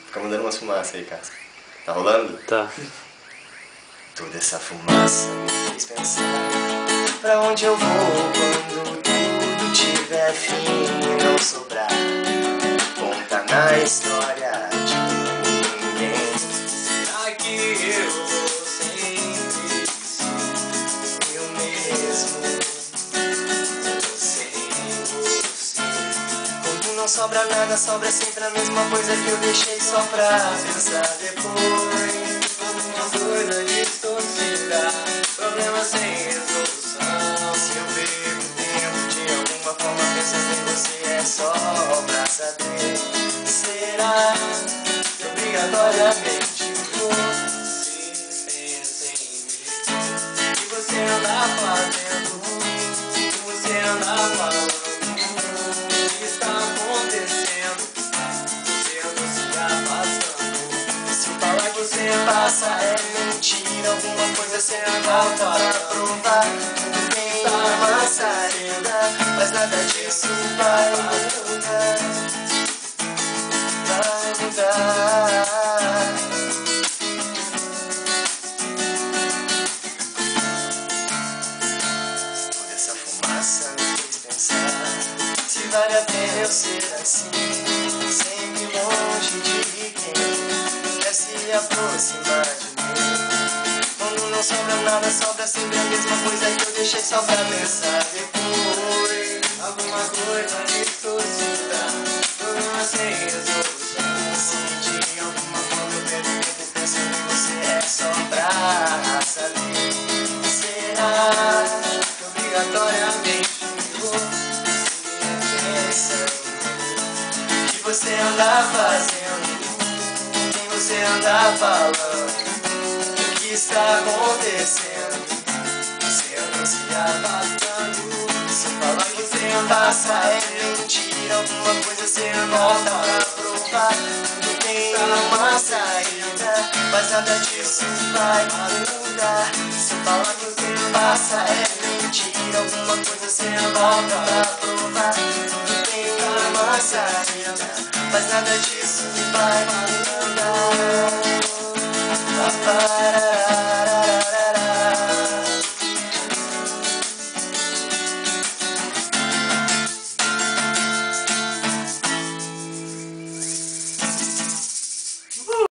Fica mandando umas fumaças aí, cara. Tá rolando? Tá. Toda essa fumaça me fez pensar pra onde eu vou quando tudo tiver fim e não sobrar ponta na história de ninguém. Será que eu vou sempre ser eu mesmo? Sem você. Quando não sobra nada, sobra sempre a mesma coisa que eu deixei só pra pensar depois. Alguma coisa distorcida, problema sem resolução. Se eu perco tempo de alguma forma pensando em você, é só pra saber. Será que obrigatoriamente você pensa em mim? O que você anda fazendo? O que você anda falando? O que está acontecendo? Você anda se afastando. Se falar que você passa é mentira, alguma coisa você anda para provar. Tudo bem, uma saída, mas nada disso vai mudar. Vai mudar. Toda essa fumaça me fez pensar se vale a pena eu ser assim, sempre longe de quem quer se aproximar de mim. Quando não sobra nada, sobra sempre a mesma coisa que eu deixei só pra pensar depois. Alguma coisa distorcida, problema sem resolução. Se de alguma forma eu perco tempo pensando em você, é só pra saber. Será que obrigatoriamente você pensa em mim? O que você anda fazendo? Quem você anda falando? O que está acontecendo? Você anda se afastando. Se falar que você passa é mentira, alguma coisa você volta pra provar. Tudo tem uma saída, mas nada disso vai mudar. Se falar que você passa é mentira, alguma coisa você volta pra provar. Tudo tem uma saída, mas nada disso vai mudar.